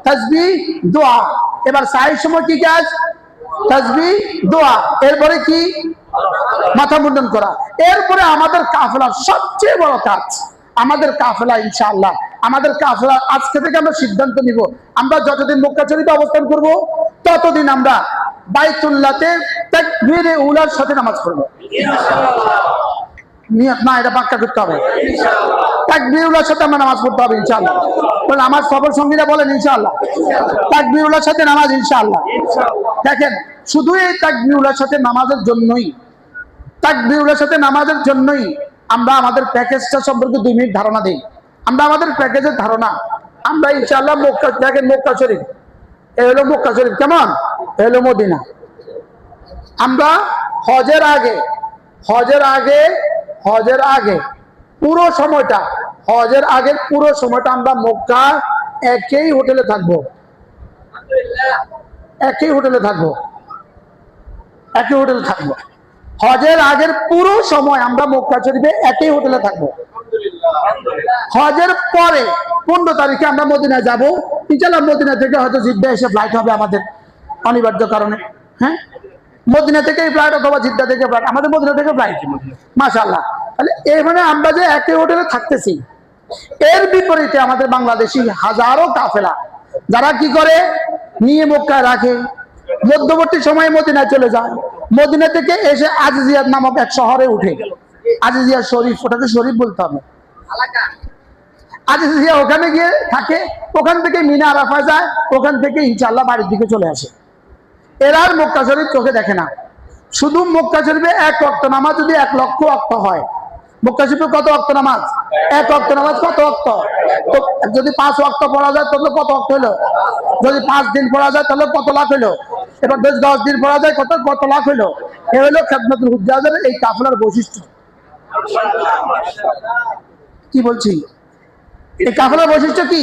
তাসবিহ দোয়া। এবার সাহির সময় কি কাজ? তাসবিহ দোয়া। এরপরে কি? মাথা মুন্ডন করা। এরপরে আমাদের কাফেলার সবচেয়ে বড় কাজ, আমাদের কাফেলা ইনশাআল্লাহ, আমাদের কাফেলা আজকে থেকে আমরা সিদ্ধান্ত নিব, আমরা যতদিন মক্কা শরীফে অবস্থান করব ততদিন আমরা বাইতুল্লাহতে তাকবীরে উলার সাথে নামাজ পড়ব ইনশাআল্লাহ। নিয়ত না, এটা পাক্কা করতে হবে ইনশাআল্লাহ। তাকবীরে উলার সাথে আমরা নামাজ পড়তে হবে ইনশাআল্লাহ। বলেন আমার সফর সঙ্গীরা বলেন ইনশাআল্লাহ। তাকবীরে উলার সাথে নামাজ ইনশাআল্লাহ। দেখেন, শুধু এই তাকবীরে উলার সাথে নামাজের জন্যই, তাকবীরের সাথে নামাজের জন্যই আমরা আমাদের প্যাকেজটা সম্পর্কে 2 মিনিট ধারণা দেই। আমরা আমাদের প্যাকেজের ধারণা, আমরা ইনশাআল্লাহ মক্কা, দেখেন মক্কা শরীফ, এই হলো মক্কা শরীফ, কেমন? এই হলো মদিনা। আমরা হজের আগে পুরো সময়টা, হজের আগের পুরো সময়টা আমরা মক্কা একই হোটেলে থাকবো, একই হোটেলে থাকবো। হজের আগের পুরো সময় আমরা মক্কা শরীফে একই হোটেলে থাকবো। হজের পরে 15 তারিখে আমরা মদিনায় যাব ইনশাআল্লাহ। মদিনা থেকে হয়তো জিদ্দা এসে ফ্লাইট হবে আমাদের অনিবার্য কারণে, হ্যাঁ, মদিনা থেকে ফ্লাইট অথবা জিদ্দা থেকে ফ্লাইট, আমাদের মদিনা থেকে ফ্লাইট মাশাআল্লাহ। তাহলে এইখানে আমরা যে একই হোটেলে থাকতেছি, এর বিপরীতে আমাদের বাংলাদেশি হাজারো কাফেলা যারা কি করে, নিয়ে মক্কায় রাখে, মধ্যবর্তী সময়ে মদিনায় চলে যায়, মদিনা থেকে এসে আজিজিয়া নামক এক শহরে উঠে, আজিজিয়া শরীফ, ওটাকে শরীফ বলতে হবে, আজিজিয়া, ওখানে গিয়ে থাকে, ওখান থেকে মিনা আরাফা যায়, ওখান থেকে ইনশাআল্লাহ বাড়ির দিকে চলে আসে। এরা আর মক্কা শরীফ চোখে দেখে না। শুধু মক্কা শরীফে 1 ওয়াক্ত নামাজ যদি 1 লক্ষ ওয়াক্ত হয়, মক্কা শরীফে কত ওয়াক্ত নামাজ? 1 ওয়াক্ত নামাজ কত ওয়াক্ত? তো যদি 5 ওয়াক্ত পড়া যায় তাহলে কত ওয়াক্ত হলো? যদি 5 দিন পড়া যায় তাহলে কত লাখ হলো? এবার 10 দিন পড়া যায় কত লাখ হলো? এ হলো খিদমতুল হুজ্জাজের এই কাফেলার বৈশিষ্ট্য। কি বলছি? এই কাফেলার বৈশিষ্ট্য কি?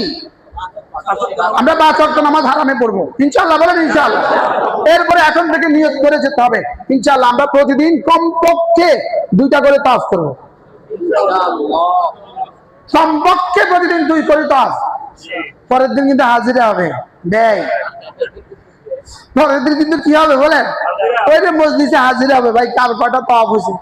আমরা 5 ওয়াক্ত নামাজ হারামে পড়বো ইনশাআল্লাহ, বলেন ইনশাআল্লাহ। এরপরে এখন থেকে নিয়ত করে যেতে হবে ইনশাআল্লাহ, আমরা প্রতিদিন কমপক্ষে 2টা করে তাওয়াফ করব ইনশাআল্লাহ, কমপক্ষে প্রতিদিন 2 করে তাওয়াফ। পরের দিন কিন্তু হাজিরা হবে, দেয় পরের দিন কিন্তু কি হবে বলেন? ওই যে মজলিসে হাজিরা হবে, ভাই কার কয়টা তাওয়াফ হয়েছে।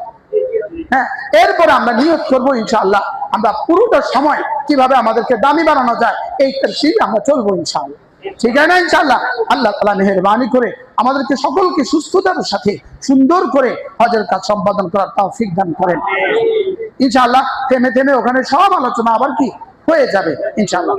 হ্যাঁ, এরপরে আমরা নিয়ত করবো ইনশাআল্লাহ, আমরা পুরোটা সময় কিভাবে আমাদেরকে দামি বানানো যায় এই তরশিলে আমরা চলবো ইনশাআল্লাহ। ঠিক আছে না ইনশাআল্লাহ? আল্লাহ তাআলা মেহেরবানি করে আমাদেরকে সকলকে সুস্থতার সাথে সুন্দর করে হজের কাজ সম্পাদন করার তৌফিক দান করেন ইনশাআল্লাহ। থেমে থেমে ওখানে সব আলোচনা আবার কি হয়ে যাবে ইনশাআল্লাহ।